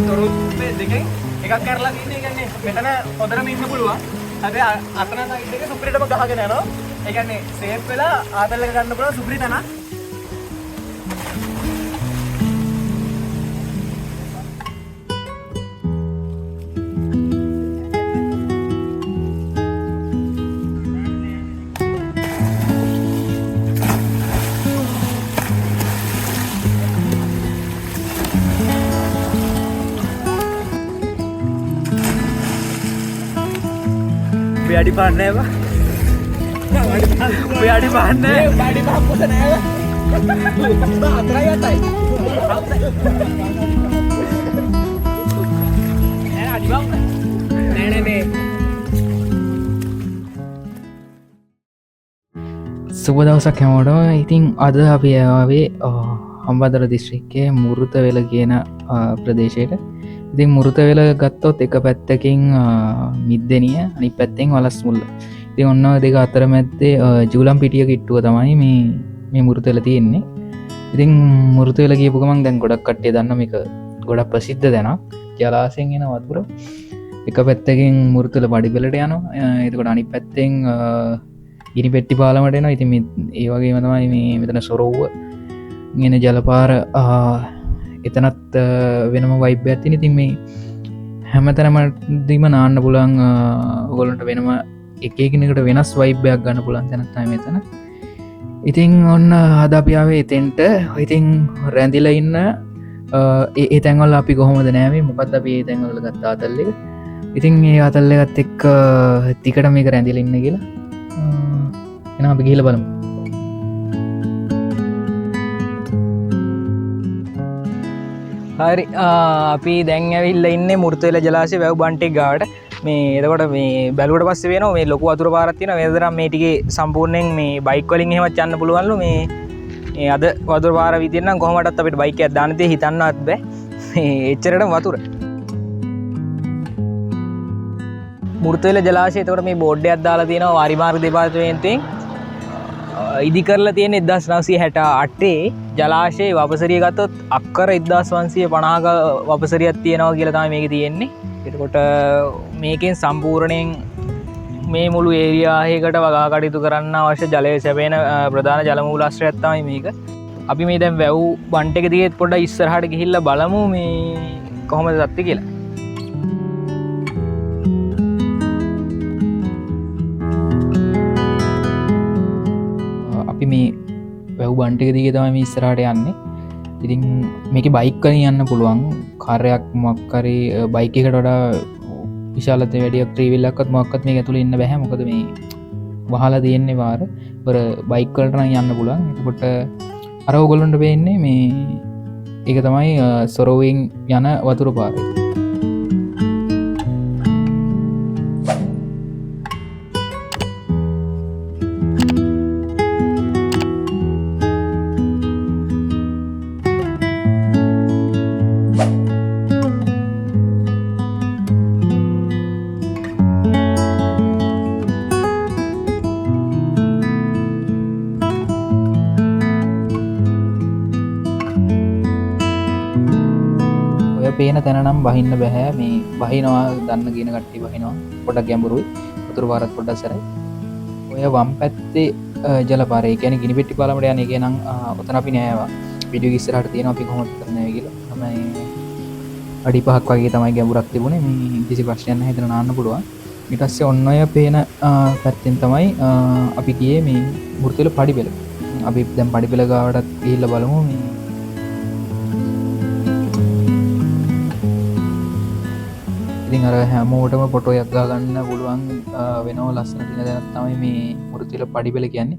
තොරතුරු මේ දෙකෙන් එකක් කරලා තියෙන්නේ. ඒ කියන්නේ මෙතන හොඳටම ඉන්න පුළුවන්. හැබැයි අතන සයිඩ් එක සුපිරිටම ගහගෙන යනවා. ඒ කියන්නේ සේෆ් වෙලා ආතල් එක ගන්න පුළුවන් සුපිරි තැනක්. Biadi panen apa? Biadi panen. Biadi panen apa? Baterai apa? Ada di bawah. Nenek. සුබ දවසක් හැමෝටම. ඉතින් අද අපි ආවේ හම්බන්තොට දිස්ත්‍රික්කයේ මුරුතවෙල කියන ප්‍රදේශයට. ඉතින් මුරුතවෙල ගත්තොත් එක පැත්තකින් මිද්දෙනිය අනිත් පැත්තෙන් වලස් මුල්ල. ඉතින් ඔන්න දෙක අතර මැද්දේ ජූලම් පිටිය කිට්ටුව තමයි මේ මුරුතවෙල තියෙන්නේ. ඉතින් මුරුතවෙල කියපු ගමන් දැන් ගොඩක් කට්ටිය දන්න මේක ගොඩක් ප්‍රසිද්ධ තැනක්. ජලාශයෙන් එන වතුර එක පැත්තකින් මුරුතවෙල පඩිපෙළට යනවා. එතකොට අනිත් පැත්තෙන් ඉනි පෙට්ටි පාලමට එනවා. ඉතින් ඒ වගේම තමයි මේ මෙතන සොරව්ව ගෙන ජලපාර එතනත් වෙනම වයිබ් එකක් තියෙන. ඉතින් මේ හැමතැනමදීම නාන්න පුළුවන් ඔයගොල්ලන්ට වෙනම එක එකිනෙකට වෙනස් වයිබ් එකක් ගන්න පුළුවන් තැනක් තමයි මෙතන. ඉතින් ඔන්න අද අපි ආවේ එතෙන්ට. ඉතින් රැඳිලා ඉන්න ඒ තැන්වල අපි කොහොමද නෑවේ මොකක්ද අපි ඒ තැන්වල ගත්ත ආතල් එක. ඉතින් ඒ ආතල් එකත් එක්ක ටිකට මේක රැඳිලා ඉන්න කියලා එහෙනම් අපි ගිහලා බලමු. හරි අපි දැන් ඇවිල්ලා ඉන්නේ මුරුතවෙල ජලාශයේ වැව් බන්ටෙක් ගාවට. මේ එතකොට මේ බැලුවට පස්සේ වෙනවා මේ ලොකු වතුර පාරක් තියෙනවා. මේ දරම් මේ ටිකේ සම්පූර්ණයෙන් මේ බයික් වලින් එහෙමත් යන්න පුළුවන්ලු. මේ අද වතුර පාර විදියට නම් කොහොමදත් අපිට බයික් එකක් දාන්න තිය හිතන්නවත් බෑ. මේ එච්චරටම වතුර. මුරුතවෙල ජලාශය එතකොට මේ බෝඩ් එකක් දාලා තියෙනවා වාරි මාර්ග දෙපාර්තමේන්තුවෙන්. ඉදි කරලා තියෙන 1968 ජලාශයේ වපසරිය ගත්තොත් අක්කර 1550ක වපසරියක් තියෙනවා කියලා තමයි මේකේ තියෙන්නේ. එතකොට මේකෙන් සම්පූර්ණයෙන් මේ මුළු ඒරියා එකකට වගා කටයුතු කරන්න අවශ්‍ය ජලය සැපෙන ප්‍රධාන ජල මූලාශ්‍රයක් තමයි මේක. අපි මේ දැන් වැව් බන්ට් එක දිගේ පොඩ්ඩක් ඉස්සරහට ගිහිල්ලා බලමු මේ කොහොමද තත්ත්වය කියලා. මේ වැව් බන්ට් එක දිගේ තමයි මේ ඉස්සරහට යන්නේ. ඉතින් මේකේ බයික් වලින් යන්න පුළුවන්. කාර්යයක් මොකක් හරි බයික් එකකට වඩා විශාලත වැඩි ත්‍රී වීල් එකක්වත් මොකක්වත් මේක ඇතුලේ ඉන්න බෑ. මොකද මේ වහලා තියෙන්නේ වාර. ඒතර බයික් වලට නම් යන්න පුළුවන්. එතකොට අර ඕගොල්ලන්ට වෙන්නේ මේ ඒක තමයි සොරවෙන් යන වතුර පාරේ. පේන තැන නම් බහින්න බෑ. මේ බහිනවා දන්න කියන කට්ටිය බහිනවා. පොඩක් ගැඹුරුයි. වතුර පාරත් පොඩක් සැරයි. ඔය වම් පැත්තේ ජලපාරේ කියන්නේ ගිනි පෙට්ටි පාලමට යන එකේ නම් ඔතන අපි නෑවා. වීඩියෝ එක ඉස්සරහට තියෙනවා අපි කොහොමද කරන්නේ කියලා. තමයි අඩි 5ක් වගේ තමයි ගැඹුරක් තිබුණේ. මේ කිසි ප්‍රශ්නයක් නැහැ. හිතන නාන්න පුළුවන්. ඊට පස්සේ ඔන්න ඔය පේන පැත්තෙන් තමයි අපි ගියේ මේ මුරුතවෙල පඩිපෙළ. අපි දැන් පඩිපෙළ ගාවටත් ගිහිල්ලා බලමු මේ ඉතින් අර හැමෝටම ෆොටෝ එකක් ගන්න පුළුවන් වෙනව ලස්සන දින දැනක් තමයි මේ මුරුතවෙල පඩිපෙළ කියන්නේ.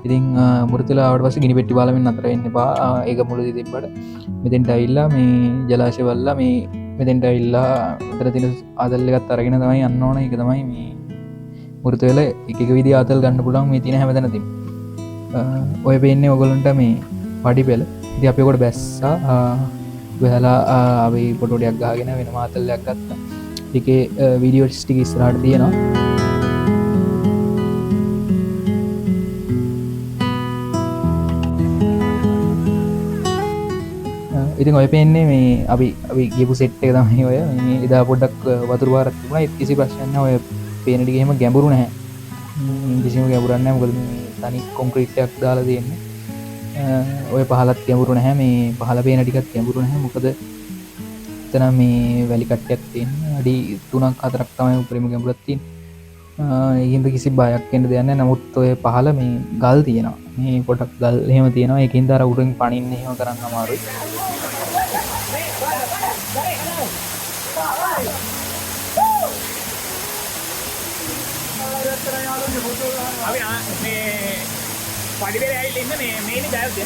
ඉතින් මුරුතවෙල ආවට පස්සේ ගිනි පෙට්ටි පාලමෙන් නතර වෙන්න එපා. ඒක මුලදී තිබ්බට මෙතෙන්ට ඇවිල්ලා මේ ජලාශය වල්ලා මේ මෙතෙන්ට ඇවිල්ලා උතර තියෙන ආතල් එකත් අරගෙන තමයි යන්න ඕන. ඒක තමයි මේ මුරුතවෙල එක එක විදිහ ආතල් ගන්න පුළුවන් මේ තියෙන හැමතැනදීම. ඔය පේන්නේ ඔයගොල්ලන්ට මේ පඩිපෙළ. ඉතින් අපි ඔකට බැස්සා වෙලා අපි ෆොටෝ ටිකක් ගහගෙන වෙන ආතල් එකක් ගත්තා. ඒකේ වීඩියෝ ටික ඉස්සරහට තියෙනවා. ඉතින් ඔය පෙන්නේ මේ අපි ගියපු සෙට් එක තමයි ඔය මේ එදා පොඩ්ඩක් වතුර පාරක් තිබුණා. ඒත් කිසි ප්‍රශ්නයක් නැහැ. ඔය පේන ටික එහෙම ගැඹුරු නැහැ. කිසිම ගැඹුරක් නැහැ. මොකද මේ තනි කොන්ක්‍රීට් එකක් දාලා තියෙන්නේ. ඔය පහලත් ගැඹුරු නැහැ. මේ පහල පේන ටිකත් ගැඹුරු නැහැ. මොකද එතන මේ වැලි කට්ටයක් තියෙන. අඩි 3ක් 4ක් තමයි උඩරිම ගැඹුරක් තියෙන්නේ. ඒකින්ද කිසි බයක් වෙන්න දෙයක් නැහැ. නමුත් ඔය පහල මේ ගල් තියෙනවා. මේ පොඩක් ගල් එහෙම තියෙනවා. ඒකින්ද අර උඩින් පනින්න එහෙම කරන්න අමාරුයි. අපි මේ පඩිපෙළ ඇවිල්ලා ඉන්න මේ මේනි බෑව්ද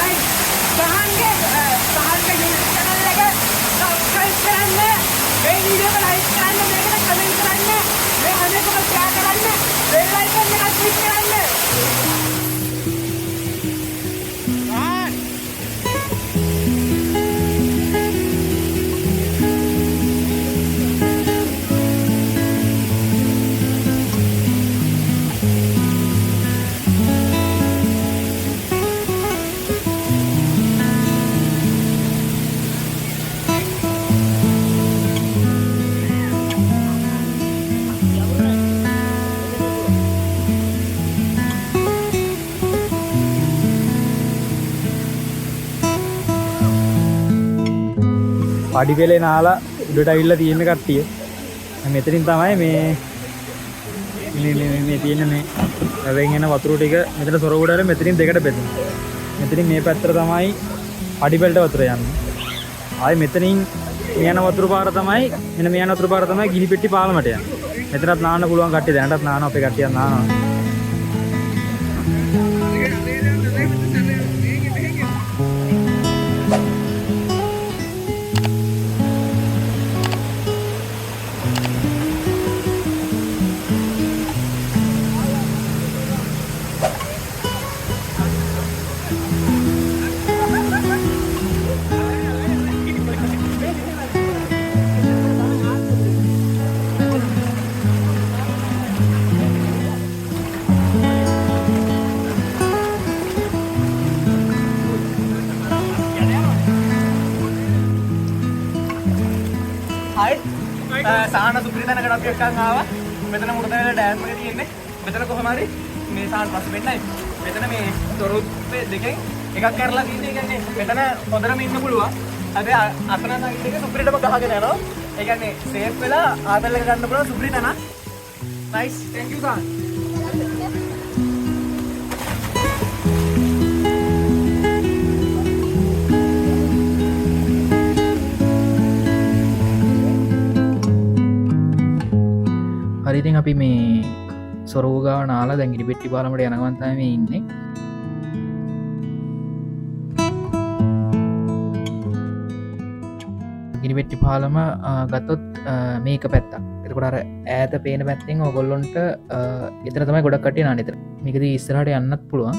අයි සහන්ගේ YouTube channel එක subscribe කරන්න මේ වීඩියෝ එක like කරන්න මේකට comment කරන්න මේ හැම එකම share කරන්න bell icon එක click කරන්න පඩිපෙලේ නාලා උඩට අවිල්ලා තියෙන කට්ටිය. මෙතනින් තමයි මේ තියෙන මේ වැවෙන් එන වතුර ටික මෙතන සොරගොඩ වල මෙතනින් දෙකට බෙදෙනවා. මෙතනින් මේ පැත්තට තමයි පඩිපෙලට වතුර යන්නේ. ආයි මෙතනින් මේ යන වතුර පාර තමයි මෙන්න මේ යන වතුර පාර තමයි ගිනිපෙට්ටි පාලමට යන්නේ. මෙතනත් නාන්න පුළුවන් කට්ටිය දැනටත් නානවා අපේ කට්ටියක් නානවා. සාහන සුප්‍රිතනකට අපි එක්කන් ආවා. මෙතන මුරතැල ඩෑම් එක තියෙන්නේ. මෙතන කොහොම හරි මේ සාහන පස්සේ වෙන්නයි. මෙතන මේ තොරතුරු දෙකෙන් එකක් කරලා තියෙන්නේ. ඒ කියන්නේ මෙතන හොඳටම ඉන්න පුළුවන්. හැබැයි අතන සයිඩ් එක සුප්‍රිතම ගහගෙන යනවා. ඒ කියන්නේ සේෆ් වෙලා ආතල් එක ගන්න පුළුවන් සුප්‍රිතන. නයිස්. thank you සාහන. හරිතින් අපි මේ සොරෝගාව නාලා දැන් ඉරිපෙට්ටි පාලමට යනවන් තමයි මේ ඉන්නේ. ඉරිපෙට්ටි පාලම ගත්තොත් මේක පැත්තක්. එතකොට අර ඈත පේන පැත්තෙන් ඔයගොල්ලොන්ට එතන තමයි ගොඩක් කට්ටිය නාන්නේ එතන. මේකදී ඉස්සරහට යන්නත් පුළුවන්.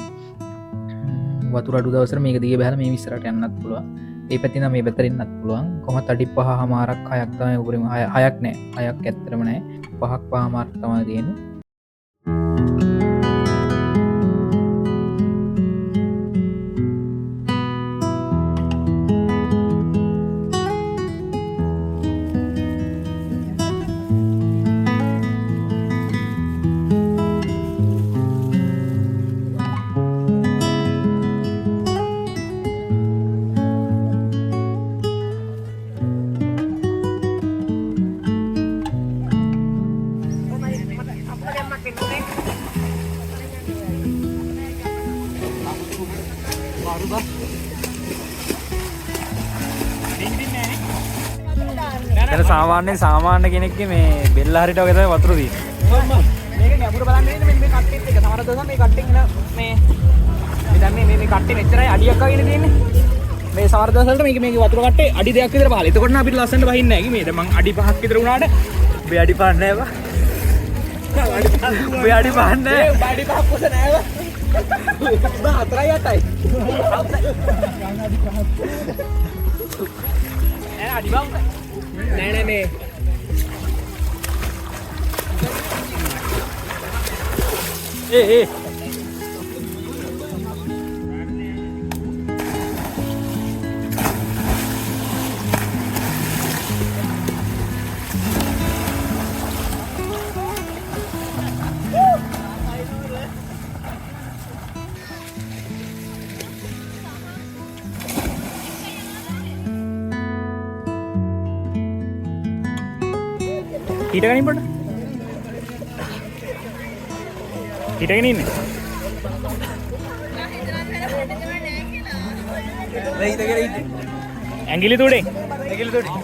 වතුර අඩු දවසට මේක දිගේ බහලා මේ ඉස්සරහට යන්නත් පුළුවන්. ඒ පැත්තෙන් නම් මේ පැත්තට එන්නත් පුළුවන්. කොහොමත් අඩි 5මාරක් 6ක් තමයි උඩරිම 6ක් නෑ. 6ක් ඇත්තටම නෑ. 5ක් පහමාරක් තමයි තියෙන්නේ. දැන් සාමාන්‍ය කෙනෙක්ගේ මේ බෙල්ල හරියට වගේ තමයි වතුර තියෙන්නේ. මේක ගැඹුර බලන්න ඉන්නේ මේ කට්ටෙත් එක. සමහර දවසක් මේ කට්ටෙන් එන මේ දැන් මේ කට්ටේ මෙච්චරයි අඩියක් වගේ තියෙන්නේ. මේ සමහර දවස්වලට මේකේ වතුර කට්ටේ අඩි 2ක් විතර පහළ. එතකොට නම් අපිට ලස්සනට වහින්නේ නැහැ. මේ දැන් මං අඩි 5ක් විතර වුණාට මේ අඩි 5 නෑ බා. මේ අඩි 5 නෑ. මේ අඩි 5ක් පොස නෑ බා. බා 4යි 8යි. නෑ අඩි බා. නෑ මේ හිටගෙන ඉන්න පොඩ. හිටගෙන ඉන්න. ඇඟිලි තුඩේ. ඇඟිලි තුඩේ.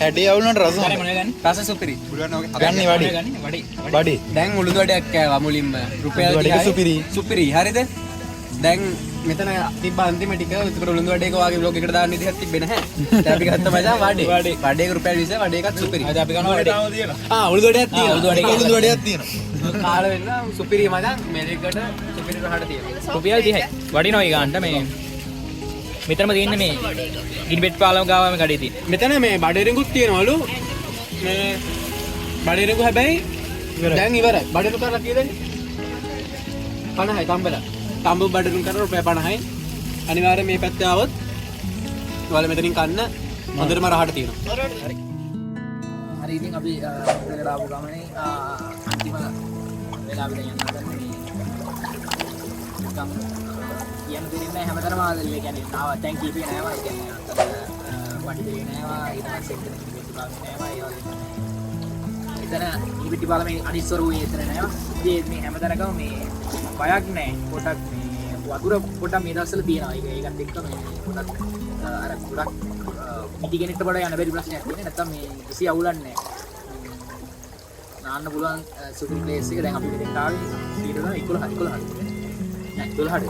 හැඩේ අවුලට රස රස සුපිරි. ගන්න වඩි දැන් උළුදු වඩයක් කෑවා මුලින්ම. රුපියල් 30යි. සුපිරි. සුපිරි. හරිද? දැන් මෙතන තිබ්බ අන්තිම ටික උතුර උළුදු වඩේක වාගේ බ්ලොග් එකට දාන්න විදිහක් තිබ්බේ නැහැ. දැන් අපි ගත්ත මචං වඩේ. වඩේක රුපියල් 20 වඩේ එකත් සුපිරි. අද අපි ගන්නවා වඩේ. උළුදු වඩයක් තියෙනවා. උළුදු වඩයක් තියෙනවා. කාල වෙන්න සුපිරි මචං මේකට සුපිරි රහට තියෙනවා. රුපියල් 30යි. වඩිනවා ඒ ගන්නට මේ මෙතනම තියෙන්නේ මේ ගිනිබෙට් පාලම ගාවම ගඩේ තියෙන්නේ. මෙතන මේ බඩේරිඟුත් තියෙනවලු. මේ බඩේරිඟු හැබැයි දැන් ඉවරයි. බඩේරු කරලා කීයද? 50යි තම්බලා. තම්බු බඩේරුම් කරලා රුපියල් 50යි. අනිවාර්යෙන් මේ පැත්තේ ආවොත් ඔයාලා මෙතනින් කන්න හොඳටම රහට තියෙනවා. හරි ඉතින් අපි උඩට ආපු ගමනේ අන්තිම වෙලාවට යන්න හදන්නේ නිකම් කියන්න දෙන්නේ නැහැ හැමතැනම ආදල්ල කියන්නේ තාම දැන් කීපේ නෑවා ඒ කියන්නේ අතට වටි දෙන්නේ නෑවා ඊට පස්සේ එතන පිටිපාල නෑවා ඒ වගේ එතන පිටිපාල මේ අනිස්සර වූ එතන නෑවා ඉතින් මේ හැමතැනකම මේ බයක් නෑ පොඩක් මේ වතුර පොඩක් මේ දවස්වල තියෙනවා ඒකත් එක්ක මේ පොඩක් අර ගොඩක් පිටි කෙනෙක්ට වඩා යන්න බැරි ප්‍රශ්නයක් තියෙන්නේ නැත්තම් මේ කිසි අවුලක් නෑ නාන්න පුළුවන් සුපිරි ප්ලේස් එක දැන් අපි මෙතෙන් ආවේ ඊට තමයි 11 නෑ 12ට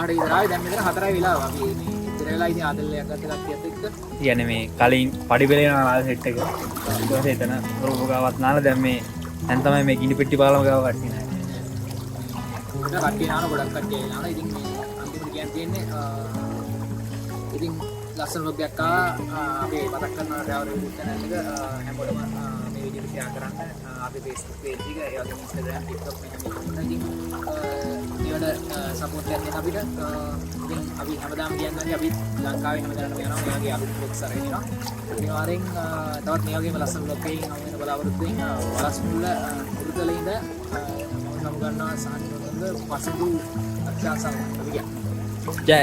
විතරයි දැන් මෙතන 4යි වෙලාව අපි මේ ඉතර වෙලා ඉතින් ආදල්ලයක් ගත්ත කට්ටියත් එක්ක කියන්නේ මේ කලින් පඩි බෙලේන නාල සෙට් එක. ඊට පස්සේ එතන රෝබ ගාවත් නාලා දැන් මේ දැන් තමයි මේ ගිනි පෙට්ටි පාලම ගාව වට්ටි නෑ. ඒක කට්ටිය නාන ගොඩක් කට්ටිය නාන ඉතින් මේ අන්තිමට කියන්න තියෙන්නේ ඉතින් ලස්සන ලොග් එකක් අපි මතක් කරනවා ඩ්‍රයිවර් YouTube channel එක හැමෝටම මේ වීඩියෝ ෂෙයා කරන්න අපේ Facebook page එක ඒ වගේම Instagram TikTok මෙහෙම ඉතින් ඒවට සපෝට් එකක් දෙන්න අපිට ඉතින් අපි හැමදාම කියන්නේ අපි ලංකාවේ හැමදාම යනවා මේ වගේ අලුත් vlogs අරගෙන එනවා අනිවාර්යෙන් තවත් මේ වගේම ලස්සන vlog එකකින් හමු වෙන බලාපොරොත්තු වෙන වලස් මුල්ල උරුතලේ ඉඳ මම ගන්නවා සාහිත්‍යවල පසුදු අත්‍යාසම් අපි ජය